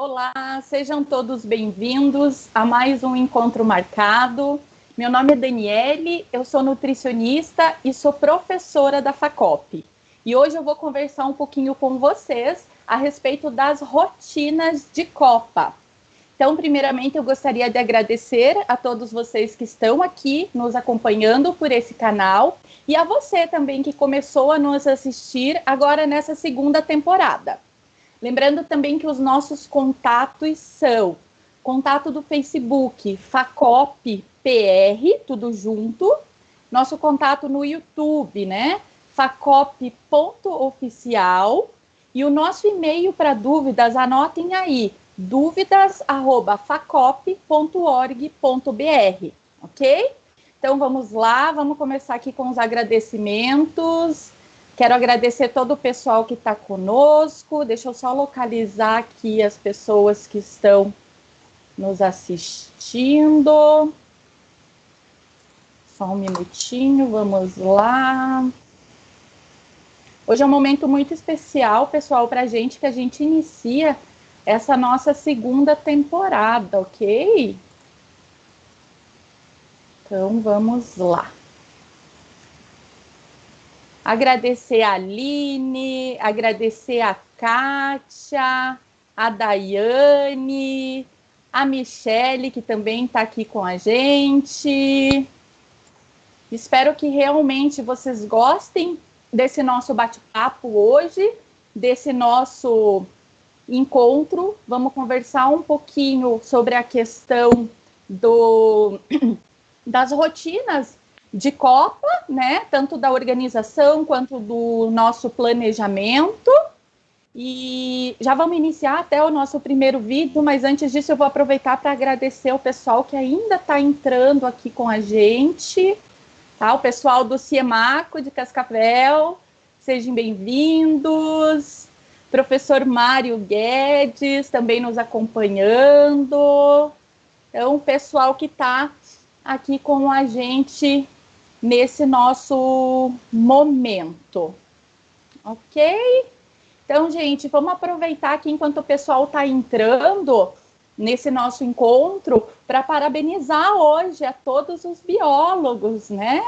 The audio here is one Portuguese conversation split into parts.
Olá, sejam todos bem-vindos a mais um encontro marcado. Meu nome é Daniele, eu sou nutricionista e sou professora da FACOP. E hoje eu vou conversar um pouquinho com vocês a respeito das rotinas de Copa. Então, primeiramente, eu gostaria de agradecer a todos vocês que estão aqui nos acompanhando por esse canal e a você também que começou a nos assistir agora nessa segunda temporada. Lembrando também que os nossos contatos são contato do Facebook, FACOP PR, tudo junto. Nosso contato no YouTube, né? facop.oficial. E o nosso e-mail para dúvidas, anotem aí, dúvidas@facop.org.br, ok? Então vamos lá, vamos começar aqui com os agradecimentos. Quero agradecer todo o pessoal que está conosco. Deixa eu só localizar aqui as pessoas que estão nos assistindo. Só um minutinho, vamos lá. Hoje é um momento muito especial, pessoal, para a gente, que a gente inicia essa nossa segunda temporada, ok? Então, vamos lá. Agradecer a Aline, agradecer a Kátia, a Daiane, a Michele, que também está aqui com a gente. Espero que realmente vocês gostem desse nosso bate-papo hoje, desse nosso encontro. Vamos conversar um pouquinho sobre a questão das rotinas de Copa, né? Tanto da organização quanto do nosso planejamento. E já vamos iniciar até o nosso primeiro vídeo, mas antes disso eu vou aproveitar para agradecer o pessoal que ainda está entrando aqui com a gente, tá? O pessoal do CIEMACO de Cascavel, sejam bem-vindos. Professor Mário Guedes também nos acompanhando. Então, o pessoal que está aqui com a gente nesse nosso momento, ok? Então, gente, vamos aproveitar aqui enquanto o pessoal está entrando nesse nosso encontro para parabenizar hoje a todos os biólogos, né?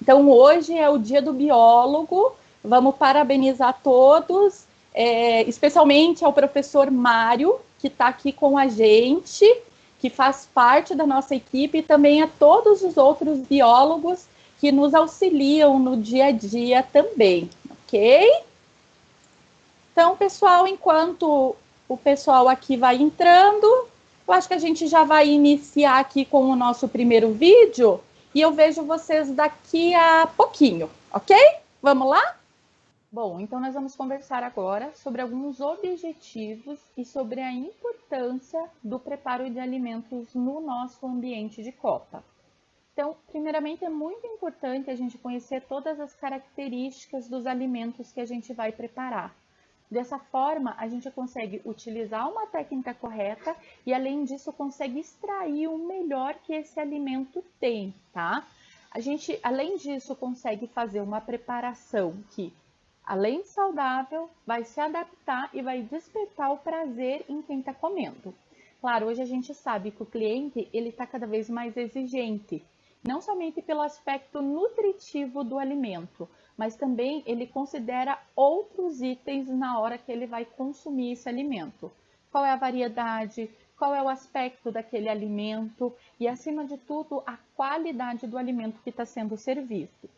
Então, hoje é o Dia do Biólogo, vamos parabenizar todos, especialmente ao professor Mário, que está aqui com a gente, que faz parte da nossa equipe, e também a todos os outros biólogos que nos auxiliam no dia a dia também, ok? Então, pessoal, enquanto o pessoal aqui vai entrando, eu acho que a gente já vai iniciar aqui com o nosso primeiro vídeo e eu vejo vocês daqui a pouquinho, ok? Vamos lá? Bom, então nós vamos conversar agora sobre alguns objetivos e sobre a importância do preparo de alimentos no nosso ambiente de Copa. Então, primeiramente, é muito importante a gente conhecer todas as características dos alimentos que a gente vai preparar. Dessa forma, a gente consegue utilizar uma técnica correta e, além disso, consegue extrair o melhor que esse alimento tem, tá? A gente, além disso, consegue fazer uma preparação que, além de saudável, vai se adaptar e vai despertar o prazer em quem está comendo. Claro, hoje a gente sabe que o cliente ele está cada vez mais exigente, não somente pelo aspecto nutritivo do alimento, mas também ele considera outros itens na hora que ele vai consumir esse alimento. Qual é a variedade, qual é o aspecto daquele alimento e, acima de tudo, a qualidade do alimento que está sendo servido.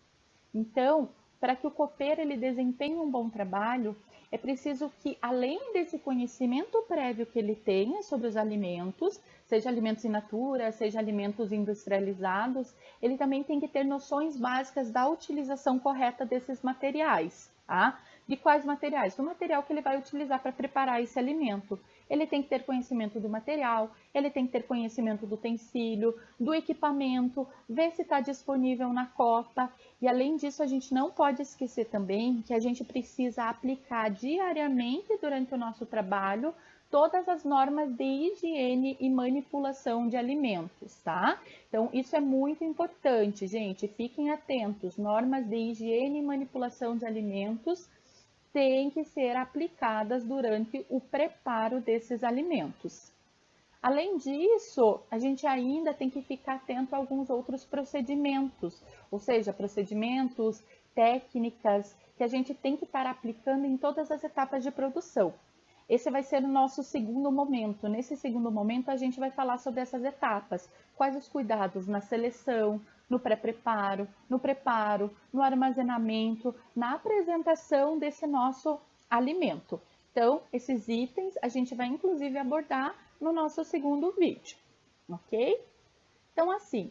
Então, para que o copeiro ele desempenhe um bom trabalho, é preciso que, além desse conhecimento prévio que ele tenha sobre os alimentos, seja alimentos in natura, seja alimentos industrializados, ele também tem que ter noções básicas da utilização correta desses materiais, tá? De quais materiais? Do material que ele vai utilizar para preparar esse alimento. Ele tem que ter conhecimento do material, ele tem que ter conhecimento do utensílio, do equipamento, ver se está disponível na copa. E além disso, a gente não pode esquecer também que a gente precisa aplicar diariamente durante o nosso trabalho todas as normas de higiene e manipulação de alimentos, tá? Então, isso é muito importante, gente. Fiquem atentos. Normas de higiene e manipulação de alimentos têm que ser aplicadas durante o preparo desses alimentos. Além disso, a gente ainda tem que ficar atento a alguns outros procedimentos, ou seja, procedimentos, técnicas que a gente tem que estar aplicando em todas as etapas de produção. Esse vai ser o nosso segundo momento. Nesse segundo momento, a gente vai falar sobre essas etapas. Quais os cuidados na seleção, no pré-preparo, no preparo, no armazenamento, na apresentação desse nosso alimento. Então, esses itens a gente vai inclusive abordar no nosso segundo vídeo, ok? Então, assim,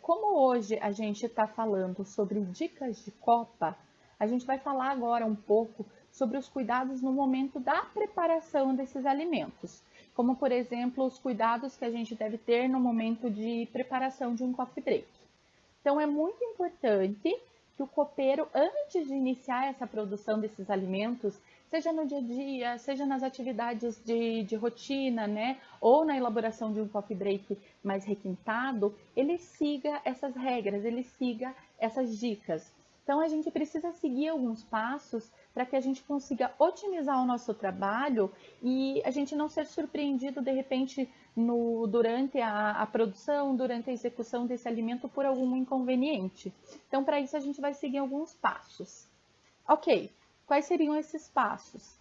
como hoje a gente está falando sobre dicas de copa, a gente vai falar agora um pouco sobre os cuidados no momento da preparação desses alimentos, como, por exemplo, os cuidados que a gente deve ter no momento de preparação de um coffee break. Então, é muito importante que o copeiro, antes de iniciar essa produção desses alimentos, seja no dia a dia, seja nas atividades de rotina, né? Ou na elaboração de um coffee break mais requintado, ele siga essas regras, ele siga essas dicas. Então, a gente precisa seguir alguns passos para que a gente consiga otimizar o nosso trabalho e a gente não ser surpreendido, de repente, durante a produção, durante a execução desse alimento por algum inconveniente. Então, para isso, a gente vai seguir alguns passos. Ok, quais seriam esses passos?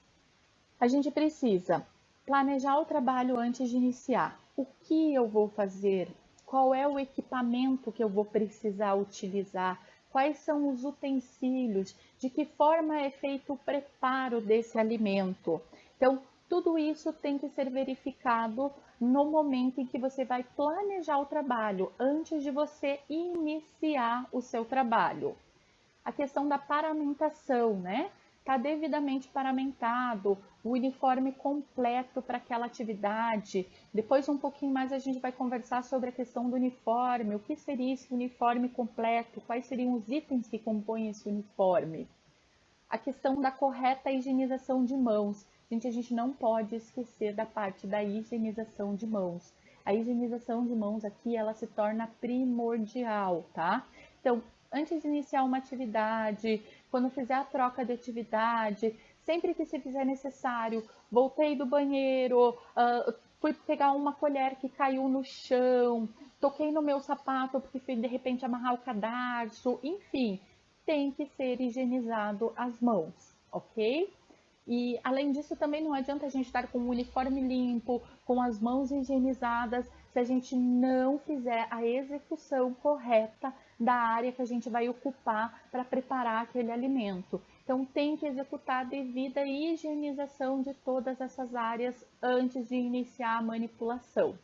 A gente precisa planejar o trabalho antes de iniciar. O que eu vou fazer? Qual é o equipamento que eu vou precisar utilizar? Quais são os utensílios? De que forma é feito o preparo desse alimento? Então, tudo isso tem que ser verificado no momento em que você vai planejar o trabalho, antes de você iniciar o seu trabalho. A questão da paramentação, né? Está devidamente paramentado, o uniforme completo para aquela atividade. Depois, um pouquinho mais, a gente vai conversar sobre a questão do uniforme, o que seria esse uniforme completo, quais seriam os itens que compõem esse uniforme. A questão da correta higienização de mãos. Gente, a gente não pode esquecer da parte da higienização de mãos. A higienização de mãos aqui, ela se torna primordial, tá? Então, antes de iniciar uma atividade, quando fizer a troca de atividade, sempre que se fizer necessário, voltei do banheiro, fui pegar uma colher que caiu no chão, toquei no meu sapato porque fui de repente amarrar o cadarço, enfim, tem que ser higienizado as mãos, ok? E além disso, também não adianta a gente estar com o uniforme limpo, com as mãos higienizadas, se a gente não fizer a execução correta da área que a gente vai ocupar para preparar aquele alimento. Então, tem que executar a devida higienização de todas essas áreas antes de iniciar a manipulação.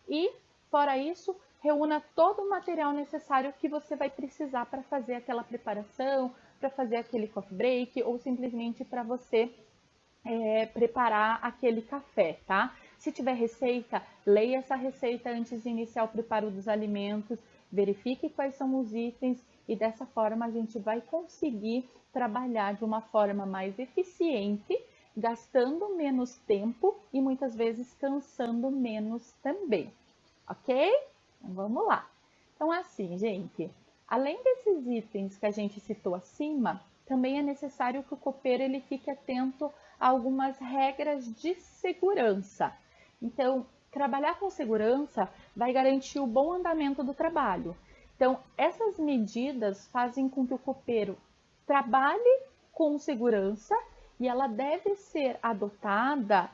E, fora isso, reúna todo o material necessário que você vai precisar para fazer aquela preparação, para fazer aquele coffee break ou simplesmente para você preparar aquele café, tá? Se tiver receita, leia essa receita antes de iniciar o preparo dos alimentos, verifique quais são os itens e dessa forma a gente vai conseguir trabalhar de uma forma mais eficiente, gastando menos tempo e muitas vezes cansando menos também, ok? Então vamos lá. Então assim, gente, além desses itens que a gente citou acima, também é necessário que o copeiro ele fique atento a algumas regras de segurança. Então, trabalhar com segurança vai garantir o bom andamento do trabalho. Então, essas medidas fazem com que o copeiro trabalhe com segurança e ela deve ser adotada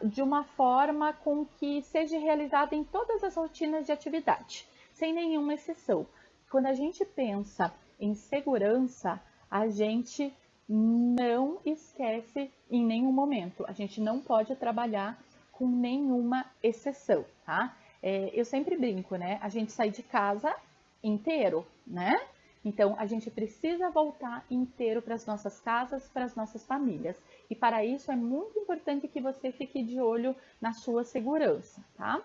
de uma forma com que seja realizada em todas as rotinas de atividade, sem nenhuma exceção. Quando a gente pensa em segurança, a gente não esquece em nenhum momento. A gente não pode trabalhar com nenhuma exceção, tá? Eu sempre brinco, né? A gente sai de casa inteiro, né? Então, a gente precisa voltar inteiro para as nossas casas, para as nossas famílias. E para isso é muito importante que você fique de olho na sua segurança, tá? O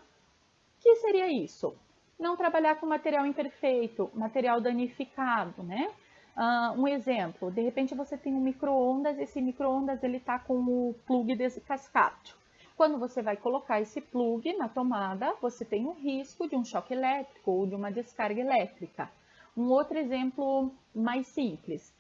que seria isso? Não trabalhar com material imperfeito, material danificado, né? Um exemplo, de repente você tem um micro-ondas, esse micro-ondas ele tá com o plug descascado. Quando você vai colocar esse plug na tomada, você tem o risco de um choque elétrico ou de uma descarga elétrica. Um outro exemplo mais simples,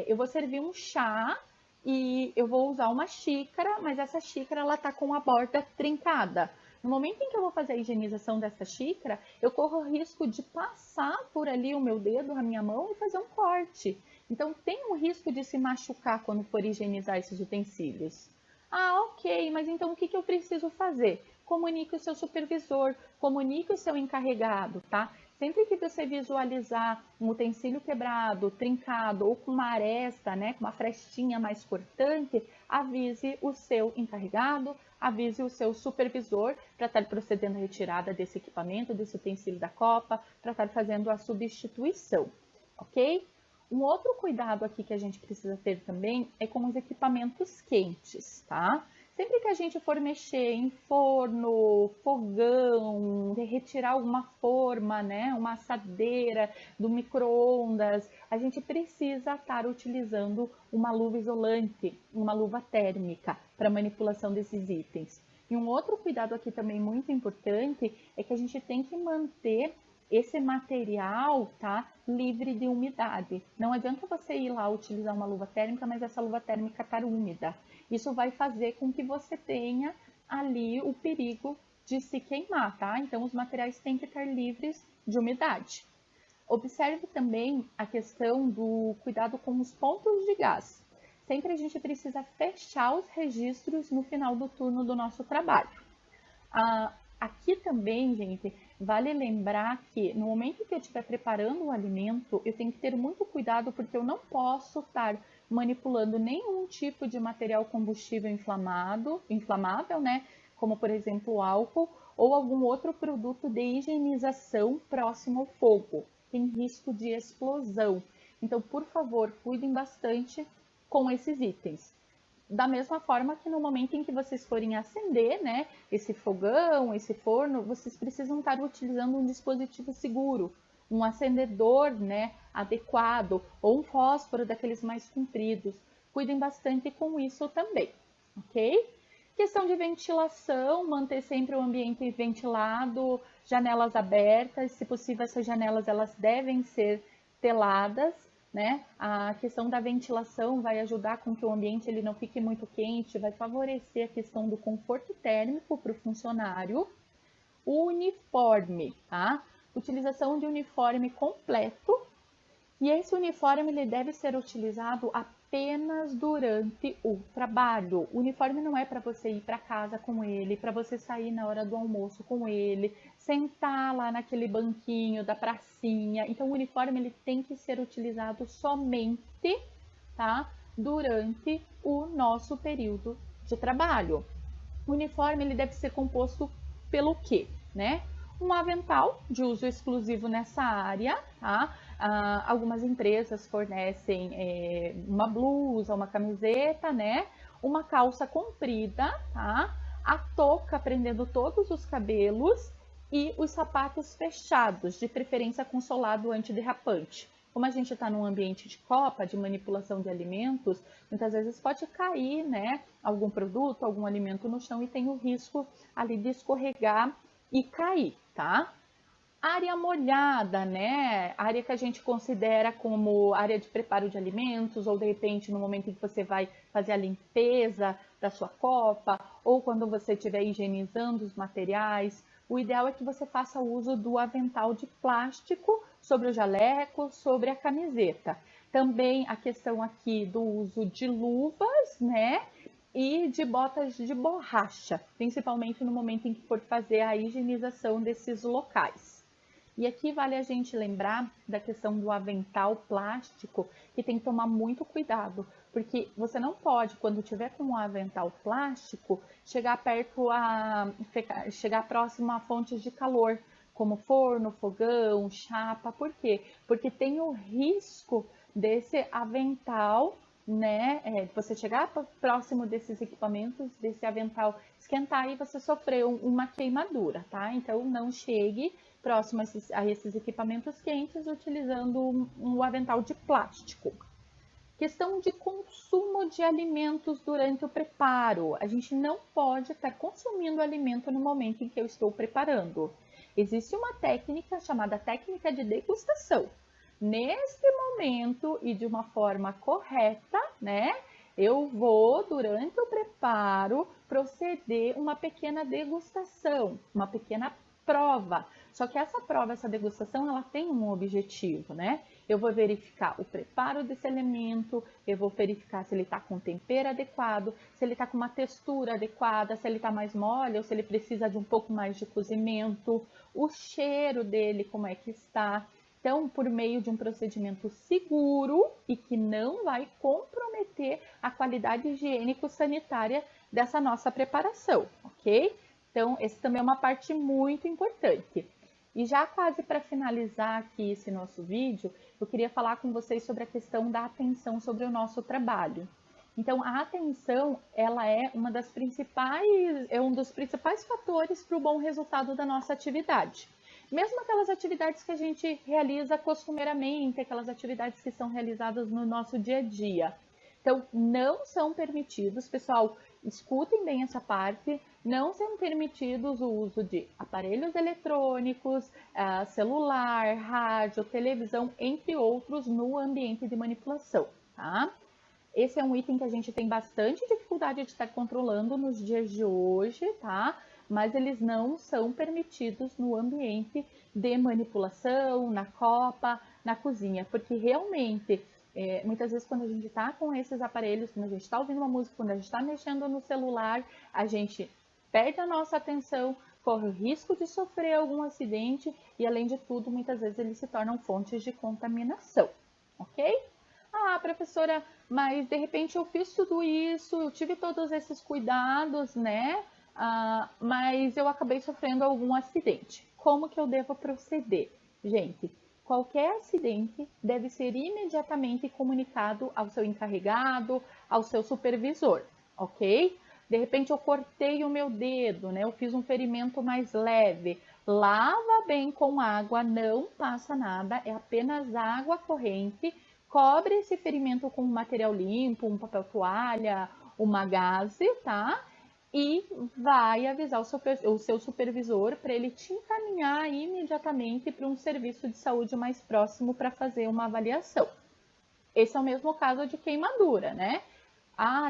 eu vou servir um chá e eu vou usar uma xícara, mas essa xícara ela tá com a borda trincada. No momento em que eu vou fazer a higienização dessa xícara, eu corro o risco de passar por ali o meu dedo, a minha mão e fazer um corte. Então tem um risco de se machucar quando for higienizar esses utensílios. Ah, ok, mas então o que eu preciso fazer? Comunique o seu supervisor, comunique o seu encarregado, tá? Sempre que você visualizar um utensílio quebrado, trincado ou com uma aresta, né, com uma frestinha mais cortante, avise o seu encarregado, avise o seu supervisor para estar procedendo à retirada desse equipamento, desse utensílio da copa, para estar fazendo a substituição, ok? Um outro cuidado aqui que a gente precisa ter também é com os equipamentos quentes, tá? Sempre que a gente for mexer em forno, fogão, retirar alguma forma, né, uma assadeira do micro-ondas, a gente precisa estar utilizando uma luva isolante, uma luva térmica para manipulação desses itens. E um outro cuidado aqui também muito importante é que a gente tem que manter esse material, tá, livre de umidade. Não adianta você ir lá utilizar uma luva térmica, mas essa luva térmica estar úmida. Isso vai fazer com que você tenha ali o perigo de se queimar, tá? Então os materiais têm que estar livres de umidade. Observe também a questão do cuidado com os pontos de gás. Sempre a gente precisa fechar os registros no final do turno do nosso trabalho. Aqui também, gente, vale lembrar que no momento que eu estiver preparando o alimento, eu tenho que ter muito cuidado porque eu não posso estar manipulando nenhum tipo de material combustível inflamável, né? Como por exemplo o álcool ou algum outro produto de higienização próximo ao fogo. Tem risco de explosão. Então, por favor, cuidem bastante com esses itens. Da mesma forma que no momento em que vocês forem acender, né, esse fogão, esse forno, vocês precisam estar utilizando um dispositivo seguro, um acendedor, né, adequado, ou um fósforo daqueles mais compridos. Cuidem bastante com isso também, ok? Questão de ventilação, manter sempre o ambiente ventilado, janelas abertas, se possível essas janelas elas devem ser teladas, né? A questão da ventilação vai ajudar com que o ambiente ele não fique muito quente, vai favorecer a questão do conforto térmico para o funcionário. O uniforme, tá? Utilização de uniforme completo. E esse uniforme ele deve ser utilizado apenas durante o trabalho. O uniforme não é para você ir para casa com ele, para você sair na hora do almoço com ele, sentar lá naquele banquinho da pracinha. Então o uniforme ele tem que ser utilizado somente, tá? Durante o nosso período de trabalho. O uniforme ele deve ser composto pelo quê, né? Um avental de uso exclusivo nessa área, tá? Algumas empresas fornecem uma blusa, uma camiseta, né? Uma calça comprida, tá? A touca prendendo todos os cabelos e os sapatos fechados, de preferência com solado antiderrapante. Como a gente está num ambiente de copa, de manipulação de alimentos, muitas vezes pode cair, né, algum produto, algum alimento no chão e tem o risco ali de escorregar e cair, tá? Área molhada, né? Área que a gente considera como área de preparo de alimentos, ou de repente no momento em que você vai fazer a limpeza da sua copa, ou quando você estiver higienizando os materiais. O ideal é que você faça uso do avental de plástico sobre o jaleco, sobre a camiseta. Também a questão aqui do uso de luvas, né? E de botas de borracha, principalmente no momento em que for fazer a higienização desses locais. E aqui vale a gente lembrar da questão do avental plástico, que tem que tomar muito cuidado, porque você não pode, quando tiver com um avental plástico, chegar próximo a fontes de calor, como forno, fogão, chapa. Por quê? Porque tem o risco desse avental, né, você chegar próximo desses equipamentos, desse avental esquentar e você sofrer uma queimadura, tá? Então não chegue próximo a esses equipamentos quentes utilizando um avental de plástico. Questão de consumo de alimentos durante o preparo. A gente não pode estar consumindo alimento no momento em que eu estou preparando. Existe uma técnica chamada técnica de degustação. Neste momento e de uma forma correta, né? eu vou, durante o preparo, proceder uma pequena degustação, uma pequena prova. Só que essa prova, essa degustação, ela tem um objetivo, né? Eu vou verificar o preparo desse alimento, eu vou verificar se ele está com tempero adequado, se ele está com uma textura adequada, se ele está mais mole ou se ele precisa de um pouco mais de cozimento, o cheiro dele, como é que está. Então, por meio de um procedimento seguro e que não vai comprometer a qualidade higiênico-sanitária dessa nossa preparação, ok? Então, esse também é uma parte muito importante. E já quase para finalizar aqui esse nosso vídeo, eu queria falar com vocês sobre a questão da atenção sobre o nosso trabalho. Então, a atenção, ela é um dos principais fatores para o bom resultado da nossa atividade. Mesmo aquelas atividades que a gente realiza costumeiramente, aquelas atividades que são realizadas no nosso dia a dia. Então, não são permitidos, pessoal, escutem bem essa parte, não são permitidos o uso de aparelhos eletrônicos, celular, rádio, televisão, entre outros, no ambiente de manipulação, tá? Esse é um item que a gente tem bastante dificuldade de estar controlando nos dias de hoje, tá? Mas eles não são permitidos no ambiente de manipulação, na copa, na cozinha, porque realmente, muitas vezes quando a gente está com esses aparelhos, quando a gente está ouvindo uma música, quando a gente está mexendo no celular, a gente perde a nossa atenção, corre o risco de sofrer algum acidente e, além de tudo, muitas vezes eles se tornam fontes de contaminação, ok? Ah, professora, mas de repente eu fiz tudo isso, eu tive todos esses cuidados, né? Mas eu acabei sofrendo algum acidente. Como que eu devo proceder? Gente, qualquer acidente deve ser imediatamente comunicado ao seu encarregado, ao seu supervisor, ok? De repente eu cortei o meu dedo, né? Eu fiz um ferimento mais leve. Lava bem com água, não passa nada, é apenas água corrente. Cobre esse ferimento com um material limpo, um papel toalha, uma gaze, tá? E vai avisar o seu supervisor para ele te encaminhar imediatamente para um serviço de saúde mais próximo para fazer uma avaliação. Esse é o mesmo caso de queimadura, né?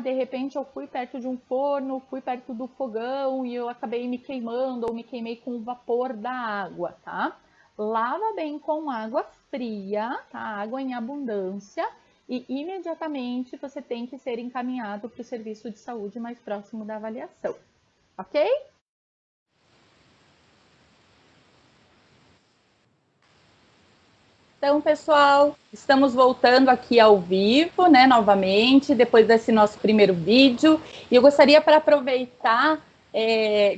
De repente eu fui perto de um forno, fui perto do fogão e eu acabei me queimando ou me queimei com o vapor da água, tá? Lava bem com água fria, tá? Água em abundância. E imediatamente você tem que ser encaminhado para o serviço de saúde mais próximo da avaliação, ok? Então, pessoal, estamos voltando aqui ao vivo, né, novamente, depois desse nosso primeiro vídeo. E eu gostaria para aproveitar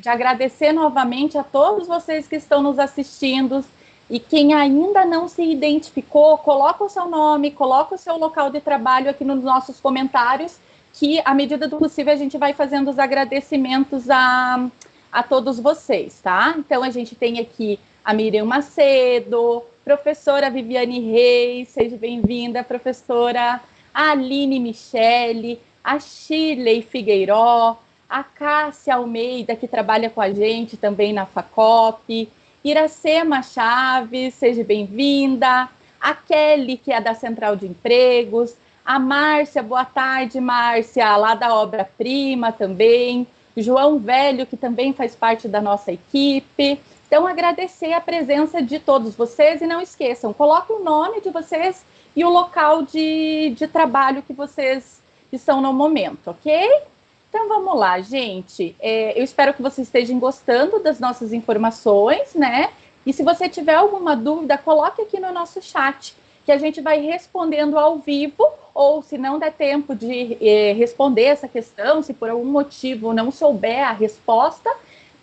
de agradecer novamente a todos vocês que estão nos assistindo. E quem ainda não se identificou, coloca o seu nome, coloca o seu local de trabalho aqui nos nossos comentários, que à medida do possível a gente vai fazendo os agradecimentos a todos vocês, tá? Então a gente tem aqui a Miriam Macedo, professora Viviane Reis, seja bem-vinda, professora Aline Michele, a Shirley Figueiró, a Cássia Almeida, que trabalha com a gente também na FACOP, Iracema Chaves, seja bem-vinda, a Kelly, que é da Central de Empregos, a Márcia, boa tarde, Márcia, lá da Obra Prima também, João Velho, que também faz parte da nossa equipe. Então, agradecer a presença de todos vocês e não esqueçam, coloquem o nome de vocês e o local de trabalho que vocês estão no momento, ok? Então, vamos lá, gente. Eu espero que vocês estejam gostando das nossas informações, né? E se você tiver alguma dúvida, coloque aqui no nosso chat, que a gente vai respondendo ao vivo, ou se não der tempo de responder essa questão, se por algum motivo não souber a resposta,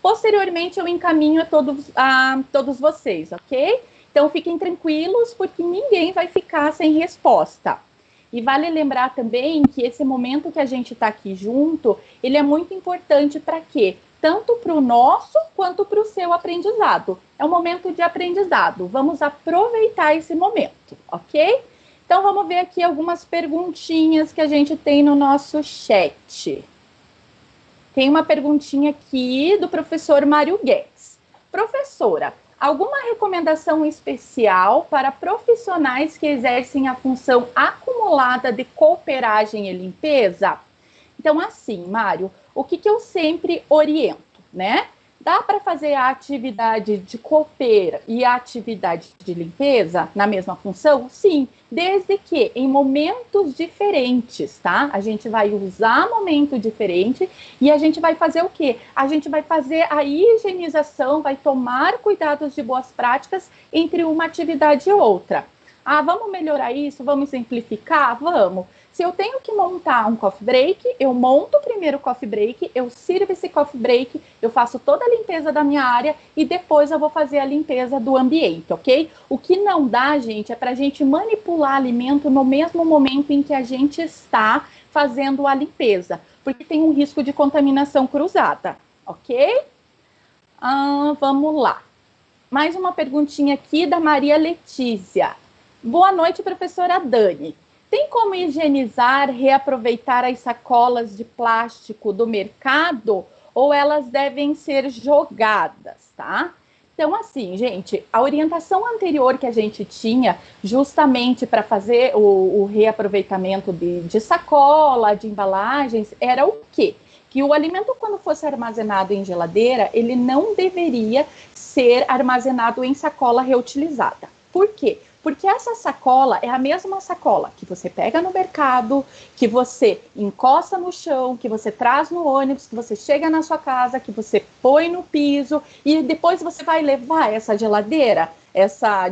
posteriormente eu encaminho a todos vocês, ok? Então, fiquem tranquilos, porque ninguém vai ficar sem resposta. E vale lembrar também que esse momento que a gente está aqui junto, ele é muito importante para quê? Tanto para o nosso quanto para o seu aprendizado. É um momento de aprendizado. Vamos aproveitar esse momento, ok? Então, vamos ver aqui algumas perguntinhas que a gente tem no nosso chat. Tem uma perguntinha aqui do professor Mário Guedes. Professora, Alguma recomendação especial para profissionais que exercem a função acumulada de cooperagem e limpeza? Então, assim, Mário, o que eu sempre oriento, né? Dá para fazer a atividade de coopera e a atividade de limpeza na mesma função? Sim, desde que em momentos diferentes, tá? A gente vai usar momento diferente e a gente vai fazer o quê? A gente vai fazer a higienização, vai tomar cuidados de boas práticas entre uma atividade e outra. Ah, vamos melhorar isso? Vamos simplificar? Vamos. Se eu tenho que montar um coffee break, eu monto primeiro o coffee break, eu sirvo esse coffee break, eu faço toda a limpeza da minha área e depois eu vou fazer a limpeza do ambiente, ok? O que não dá, gente, é para a gente manipular alimento no mesmo momento em que a gente está fazendo a limpeza, porque tem um risco de contaminação cruzada, ok? Vamos lá. Mais uma perguntinha aqui da Maria Letícia. Boa noite, professora Dani. Tem como higienizar, reaproveitar as sacolas de plástico do mercado ou elas devem ser jogadas, tá? Então, assim, gente, a orientação anterior que a gente tinha, justamente para fazer o reaproveitamento de sacola, de embalagens, era o quê? Que o alimento, quando fosse armazenado em geladeira, ele não deveria ser armazenado em sacola reutilizada. Por quê? Porque essa sacola é a mesma sacola que você pega no mercado, que você encosta no chão, que você traz no ônibus, que você chega na sua casa, que você põe no piso e depois você vai levar essa geladeira, essa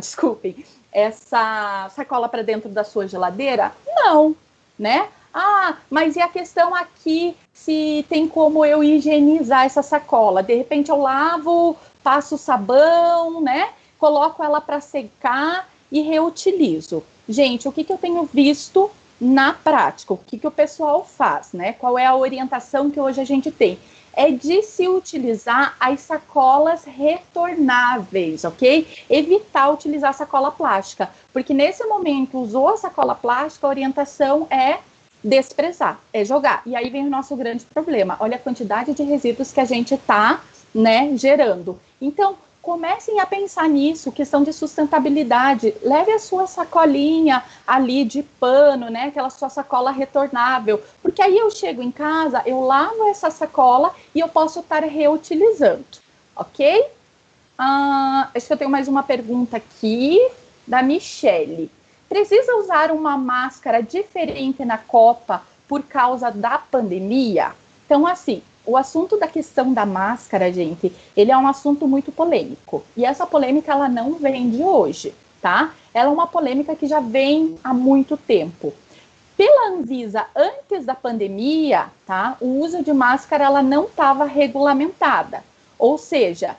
sacola para dentro da sua geladeira? Não, né? Ah, mas e a questão aqui, se tem como eu higienizar essa sacola? De repente eu lavo, passo sabão, né? Coloco ela para secar e reutilizo. Gente, o que eu tenho visto na prática? O que o pessoal faz, né? Qual é a orientação que hoje a gente tem? É de se utilizar as sacolas retornáveis, ok? Evitar utilizar sacola plástica, porque nesse momento usou a sacola plástica, a orientação é desprezar, é jogar. E aí vem o nosso grande problema. Olha a quantidade de resíduos que a gente está, né, gerando. Então, comecem a pensar nisso, questão de sustentabilidade. Leve a sua sacolinha ali de pano, né? Aquela sua sacola retornável. Porque aí eu chego em casa, eu lavo essa sacola e eu posso estar reutilizando, ok? Acho que eu tenho mais uma pergunta aqui da Michele. Precisa usar uma máscara diferente na Copa por causa da pandemia? Então, assim, o assunto da questão da máscara, gente, ele é um assunto muito polêmico. E essa polêmica, ela não vem de hoje, tá? Ela é uma polêmica que já vem há muito tempo. Pela Anvisa, antes da pandemia, tá? O uso de máscara, ela não estava regulamentada. Ou seja,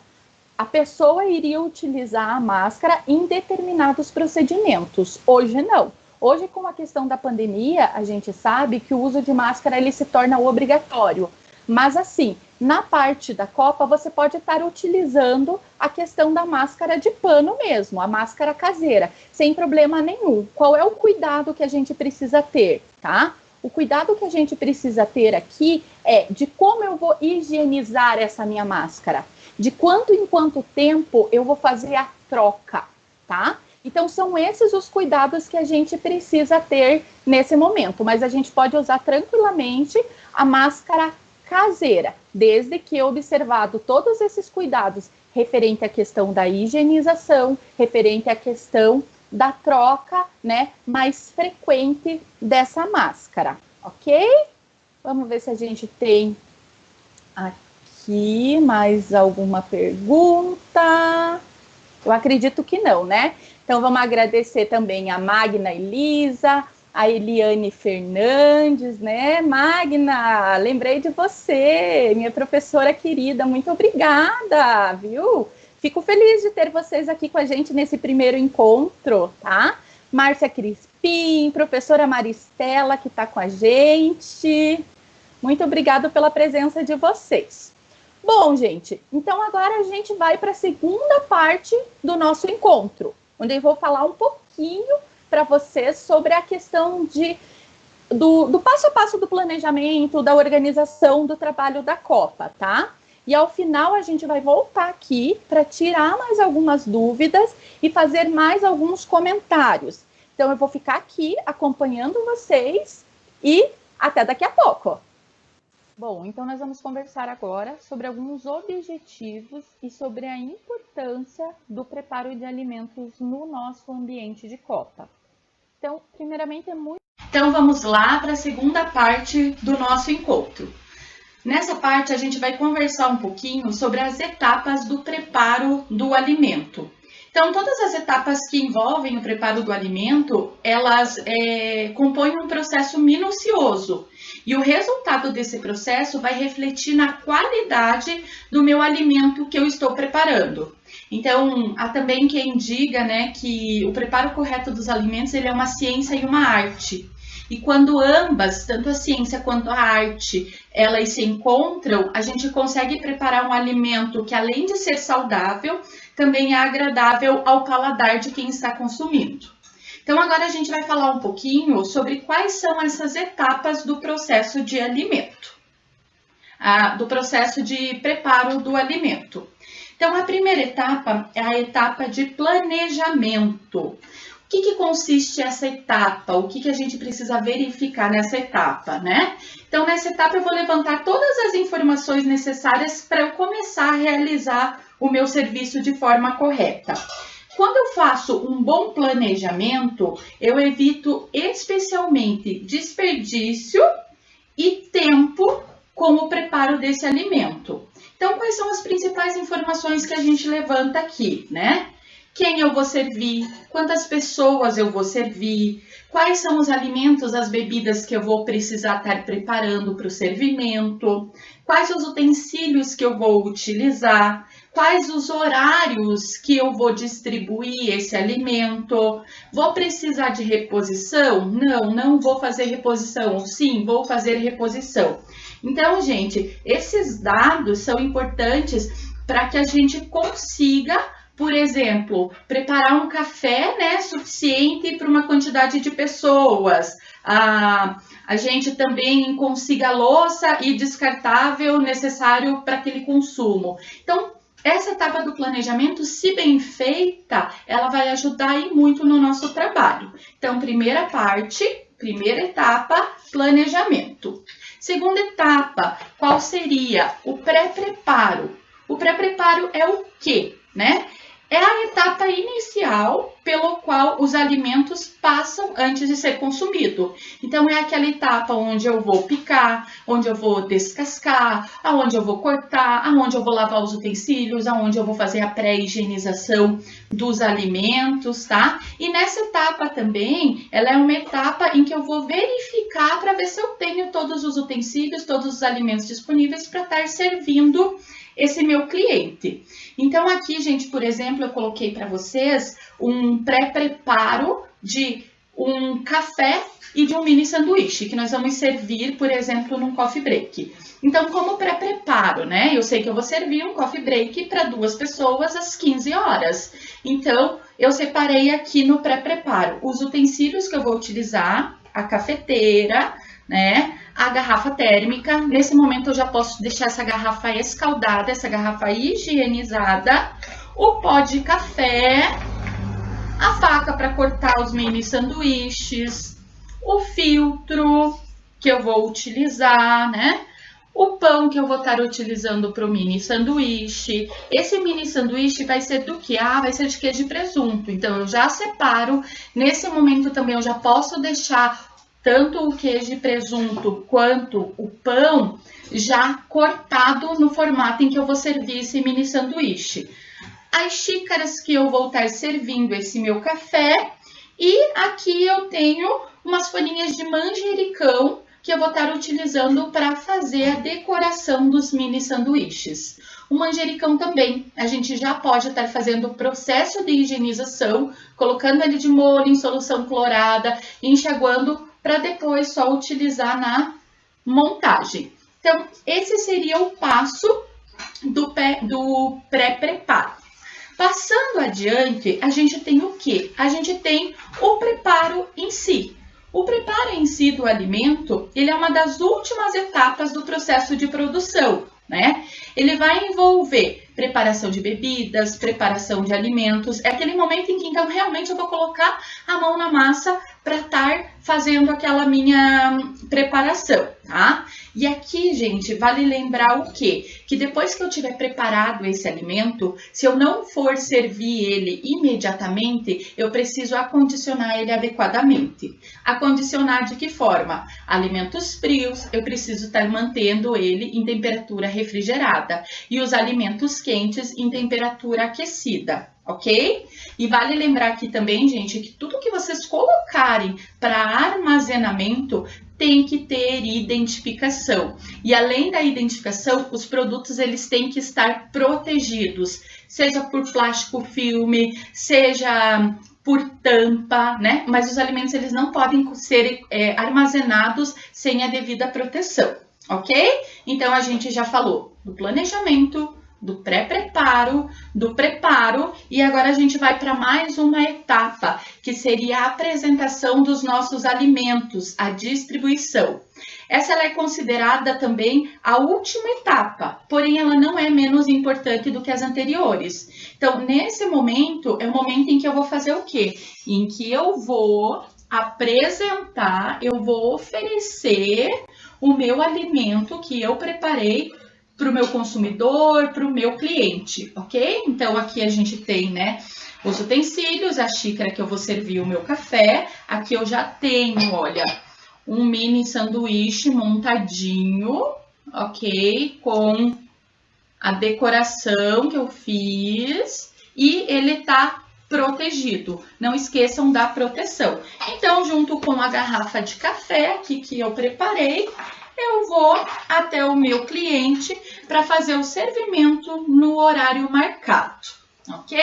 a pessoa iria utilizar a máscara em determinados procedimentos. Hoje, não. Hoje, com a questão da pandemia, a gente sabe que o uso de máscara, ele se torna obrigatório. Mas assim, na parte da Copa, você pode estar utilizando a questão da máscara de pano mesmo, a máscara caseira, sem problema nenhum. Qual é o cuidado que a gente precisa ter, tá? O cuidado que a gente precisa ter aqui é de como eu vou higienizar essa minha máscara, de quanto em quanto tempo eu vou fazer a troca, tá? Então, são esses os cuidados que a gente precisa ter nesse momento, mas a gente pode usar tranquilamente a máscara caseira, desde que observado todos esses cuidados referente à questão da higienização, referente à questão da troca, né, mais frequente dessa máscara, ok? Vamos ver se a gente tem aqui mais alguma pergunta. Eu acredito que não, né? Então, vamos agradecer também a Magna Elisa, a Eliane Fernandes, né? Magna, lembrei de você, minha professora querida, muito obrigada, viu? Fico feliz de ter vocês aqui com a gente nesse primeiro encontro, tá? Márcia Crispim, professora Maristela, que está com a gente. Muito obrigada pela presença de vocês. Bom, gente, então agora a gente vai para a segunda parte do nosso encontro, onde eu vou falar um pouquinho para vocês sobre a questão do passo a passo do planejamento, da organização do trabalho da Copa, tá? E ao final a gente vai voltar aqui para tirar mais algumas dúvidas e fazer mais alguns comentários. Então eu vou ficar aqui acompanhando vocês e até daqui a pouco. Bom, então nós vamos conversar agora sobre alguns objetivos e sobre a importância do preparo de alimentos no nosso ambiente de copa. Então, primeiramente Então vamos lá para a segunda parte do nosso encontro. Nessa parte, a gente vai conversar um pouquinho sobre as etapas do preparo do alimento. Então, todas as etapas que envolvem o preparo do alimento, elas compõem um processo minucioso. E o resultado desse processo vai refletir na qualidade do meu alimento que eu estou preparando. Então, há também quem diga, né, que o preparo correto dos alimentos ele é uma ciência e uma arte. E quando ambas, tanto a ciência quanto a arte, elas se encontram, a gente consegue preparar um alimento que, além de ser saudável, também é agradável ao paladar de quem está consumindo. Então, agora a gente vai falar um pouquinho sobre quais são essas etapas do processo de alimento, do processo de preparo do alimento. Então, a primeira etapa é a etapa de planejamento. O que consiste essa etapa? O que a gente precisa verificar nessa etapa, né? Então, nessa etapa eu vou levantar todas as informações necessárias para eu começar a realizar o meu serviço de forma correta. Quando eu faço um bom planejamento, eu evito especialmente desperdício e tempo com o preparo desse alimento. Então, quais são as principais informações que a gente levanta aqui, né? Quem eu vou servir, quantas pessoas eu vou servir, quais são os alimentos, as bebidas que eu vou precisar estar preparando para o servimento, quais os utensílios que eu vou utilizar, quais os horários que eu vou distribuir esse alimento, vou precisar de reposição? Não vou fazer reposição. Sim, vou fazer reposição. Então, gente, esses dados são importantes para que a gente consiga, por exemplo, preparar um café, né, suficiente para uma quantidade de pessoas. A gente também consiga louça e descartável necessário para aquele consumo. Então, essa etapa do planejamento, se bem feita, ela vai ajudar e muito no nosso trabalho. Então, primeira etapa, planejamento. Segunda etapa, qual seria? O pré-preparo. O pré-preparo é o quê, né? É a etapa inicial pelo qual os alimentos passam antes de ser consumido. Então, é aquela etapa onde eu vou picar, onde eu vou descascar, aonde eu vou cortar, aonde eu vou lavar os utensílios, aonde eu vou fazer a pré-higienização dos alimentos, tá? E nessa etapa também, ela é uma etapa em que eu vou verificar para ver se eu tenho todos os utensílios, todos os alimentos disponíveis para estar servindo esse meu cliente. Então, aqui, gente, por exemplo, eu coloquei para vocês um pré-preparo de um café e de um mini sanduíche, que nós vamos servir, por exemplo, num coffee break. Então, como pré-preparo, né? Eu sei que eu vou servir um coffee break para 2 pessoas às 15 horas. Então, eu separei aqui no pré-preparo os utensílios que eu vou utilizar, a cafeteira, né? A garrafa térmica. Nesse momento eu já posso deixar essa garrafa escaldada, essa garrafa higienizada, o pó de café, a faca para cortar os mini sanduíches, o filtro que eu vou utilizar, né? O pão que eu vou estar utilizando para o mini sanduíche. Esse mini sanduíche vai ser do que? Vai ser de queijo e presunto. Então, eu já separo. Nesse momento também eu já posso deixar tanto o queijo e presunto quanto o pão já cortado no formato em que eu vou servir esse mini sanduíche. As xícaras que eu vou estar servindo esse meu café. E aqui eu tenho umas folhinhas de manjericão que eu vou estar utilizando para fazer a decoração dos mini sanduíches. O manjericão também, a gente já pode estar fazendo o processo de higienização, colocando ele de molho em solução clorada, enxaguando para depois só utilizar na montagem. Então, esse seria o passo do pré-preparo. Passando adiante, a gente tem o quê? A gente tem o preparo em si. O preparo em si do alimento, ele é uma das últimas etapas do processo de produção. né? Ele vai envolver preparação de bebidas, preparação de alimentos. É aquele momento em que, então, realmente eu vou colocar a mão na massa para estar fazendo aquela minha preparação, tá? E aqui, gente, vale lembrar o quê? Que depois que eu tiver preparado esse alimento, se eu não for servir ele imediatamente, eu preciso acondicionar ele adequadamente. Acondicionar de que forma? Alimentos frios, eu preciso estar mantendo ele em temperatura refrigerada. E os alimentos quentes em temperatura aquecida, ok? E vale lembrar aqui também, gente, que tudo que vocês colocarem para armazenamento tem que ter identificação. E além da identificação, os produtos eles têm que estar protegidos, seja por plástico filme, seja por tampa, né? Mas os alimentos eles não podem ser armazenados sem a devida proteção, ok? Então a gente já falou do planejamento, do pré-preparo, do preparo, e agora a gente vai para mais uma etapa, que seria a apresentação dos nossos alimentos, a distribuição. Essa ela é considerada também a última etapa, porém ela não é menos importante do que as anteriores. Então, nesse momento, é o momento em que eu vou fazer o quê? Em que eu vou apresentar, eu vou oferecer o meu alimento que eu preparei para o meu consumidor, para o meu cliente, ok? Então, aqui a gente tem, né, os utensílios, a xícara que eu vou servir o meu café. Aqui eu já tenho, olha, um mini sanduíche montadinho, ok? Com a decoração que eu fiz e ele tá protegido. Não esqueçam da proteção. Então, junto com a garrafa de café aqui que eu preparei, eu vou até o meu cliente para fazer o servimento no horário marcado, ok?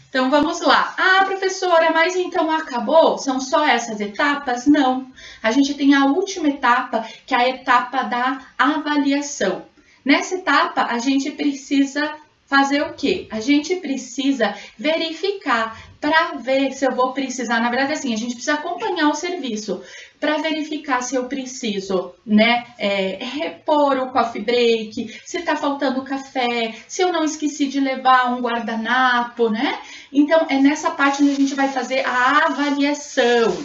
Então, vamos lá. Ah, professora, mas então acabou? São só essas etapas? Não. A gente tem a última etapa, que é a etapa da avaliação. Nessa etapa, a gente precisa fazer o quê? A gente precisa verificar para ver se eu vou precisar. Na verdade, assim, a gente precisa acompanhar o serviço para verificar se eu preciso, né, repor o coffee break, se está faltando café, se eu não esqueci de levar um guardanapo, né? Então, é nessa parte onde a gente vai fazer a avaliação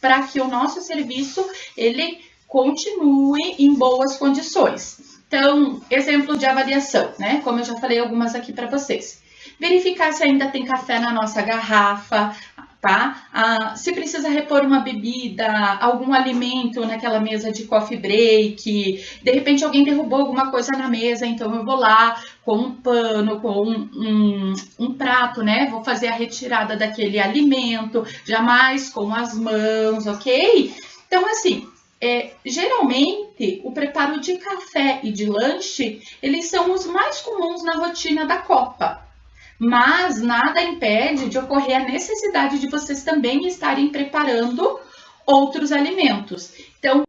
para que o nosso serviço ele continue em boas condições. Então, exemplo de avaliação, né? Como eu já falei algumas aqui para vocês. Verificar se ainda tem café na nossa garrafa, tá? Se precisa repor uma bebida, algum alimento naquela mesa de coffee break, de repente alguém derrubou alguma coisa na mesa, então eu vou lá com um pano, com um prato, né? Vou fazer a retirada daquele alimento, jamais com as mãos, ok? Então, assim, geralmente o preparo de café e de lanche, eles são os mais comuns na rotina da Copa. Mas nada impede de ocorrer a necessidade de vocês também estarem preparando outros alimentos. Então,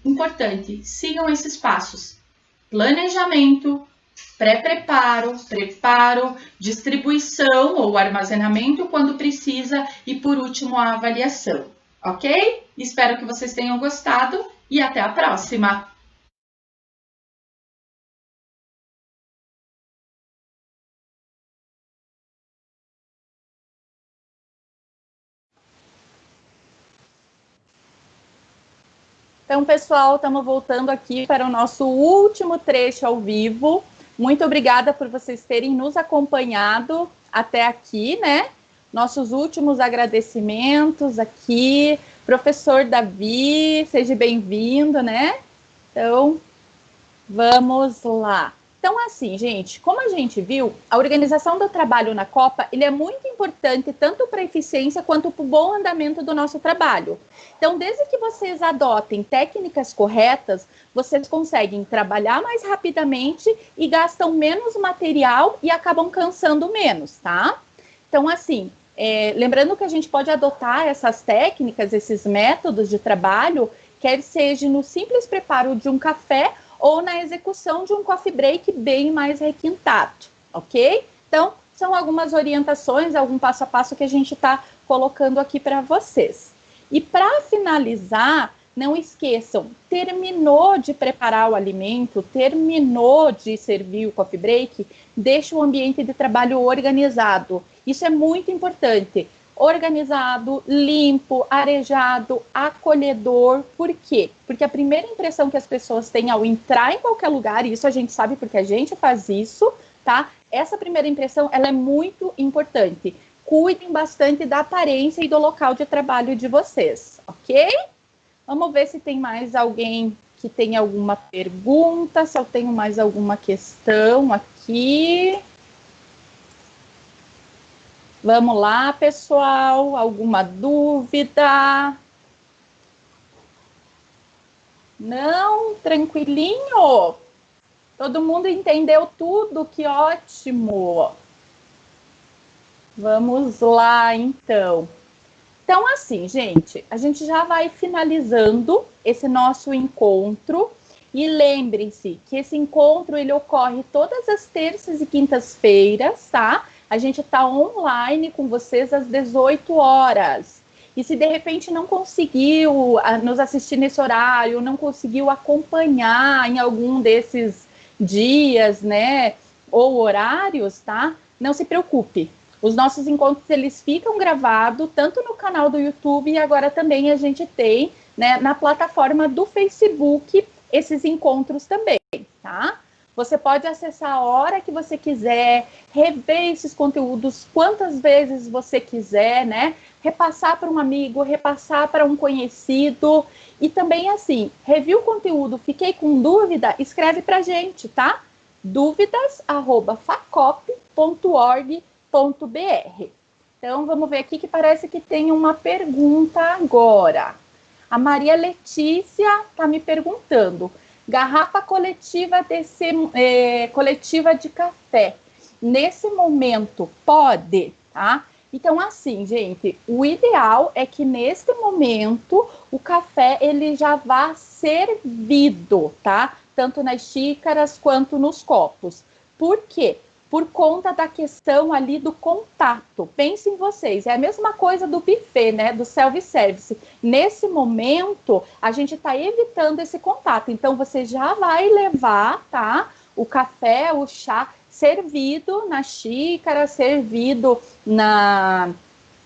importante, sigam esses passos. Planejamento, pré-preparo, preparo, distribuição ou armazenamento quando precisa e, por último, a avaliação. Ok? Espero que vocês tenham gostado e até a próxima! Então, pessoal, estamos voltando aqui para o nosso último trecho ao vivo. Muito obrigada por vocês terem nos acompanhado até aqui, né? Nossos últimos agradecimentos aqui. Professor Davi, seja bem-vindo, né? Então, vamos lá. Então, assim, gente, como a gente viu, a organização do trabalho na Copa, ele é muito importante tanto para a eficiência quanto para o bom andamento do nosso trabalho. Então, desde que vocês adotem técnicas corretas, vocês conseguem trabalhar mais rapidamente e gastam menos material e acabam cansando menos, tá? Então, assim, lembrando que a gente pode adotar essas técnicas, esses métodos de trabalho, quer seja no simples preparo de um café ou na execução de um coffee break bem mais requintado, ok? Então, são algumas orientações, algum passo a passo que a gente está colocando aqui para vocês. E para finalizar, não esqueçam, terminou de preparar o alimento, terminou de servir o coffee break, deixa o ambiente de trabalho organizado. Isso é muito importante. Organizado, limpo, arejado, acolhedor. Por quê? Porque a primeira impressão que as pessoas têm ao entrar em qualquer lugar, e isso a gente sabe porque a gente faz isso, tá? Essa primeira impressão, ela é muito importante. Cuidem bastante da aparência e do local de trabalho de vocês, ok? Vamos ver se tem mais alguém que tem alguma pergunta, se eu tenho mais alguma questão aqui. Vamos lá, pessoal. Alguma dúvida? Não? Tranquilinho? Todo mundo entendeu tudo? Que ótimo! Vamos lá, então. Então, assim, gente, a gente já vai finalizando esse nosso encontro. E lembrem-se que esse encontro, ele ocorre todas as terças e quintas-feiras, tá? A gente está online com vocês às 18 horas. E se de repente não conseguiu nos assistir nesse horário, não conseguiu acompanhar em algum desses dias, né, ou horários, tá? Não se preocupe. Os nossos encontros, eles ficam gravados tanto no canal do YouTube e agora também a gente tem, né, na plataforma do Facebook esses encontros também, tá? Você pode acessar a hora que você quiser, rever esses conteúdos quantas vezes você quiser, né? Repassar para um amigo, repassar para um conhecido. E também, assim, reviu o conteúdo, fiquei com dúvida, escreve para a gente, tá? dúvidas@facop.org.br. Então, vamos ver aqui que parece que tem uma pergunta agora. A Maria Letícia está me perguntando. Garrafa coletiva coletiva de café. Nesse momento, pode, tá? Então, assim, gente, o ideal é que nesse momento o café ele já vá servido, tá? Tanto nas xícaras quanto nos copos. Por quê? Por conta da questão ali do contato. Pensem vocês, é a mesma coisa do buffet, né? Do self-service. Nesse momento, a gente está evitando esse contato. Então, você já vai levar, tá? O café, o chá servido na xícara, servido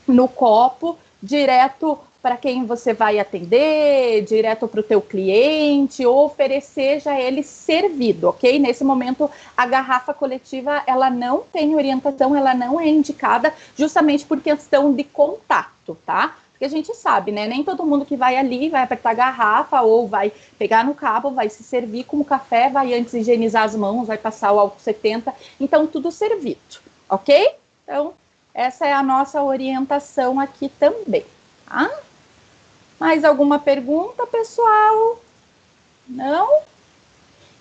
no copo, direto para quem você vai atender, direto para o teu cliente, ou oferecer já ele servido, ok? Nesse momento, a garrafa coletiva, ela não tem orientação, ela não é indicada, justamente por questão de contato, tá? Porque a gente sabe, né? Nem todo mundo que vai ali vai apertar a garrafa ou vai pegar no cabo, vai se servir como café, vai antes higienizar as mãos, vai passar o álcool 70, então tudo servido, ok? Então, essa é a nossa orientação aqui também, tá? Mais alguma pergunta, pessoal? Não?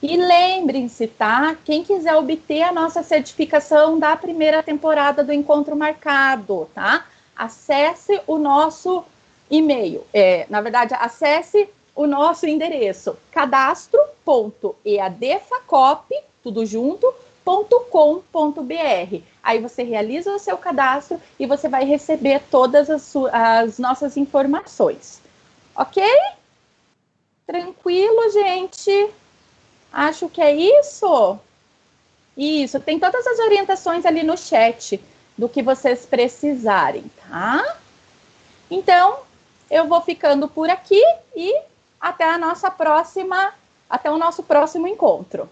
E lembrem-se, tá? Quem quiser obter a nossa certificação da primeira temporada do Encontro Marcado, tá? Acesse o nosso e-mail. Na verdade, acesse o nosso endereço cadastro.eadfacop, tudo junto, .com.br. Aí você realiza o seu cadastro e você vai receber todas as nossas informações. Ok? Tranquilo, gente? Acho que é isso. Isso, tem todas as orientações ali no chat do que vocês precisarem, tá? Então, eu vou ficando por aqui e até o nosso próximo encontro.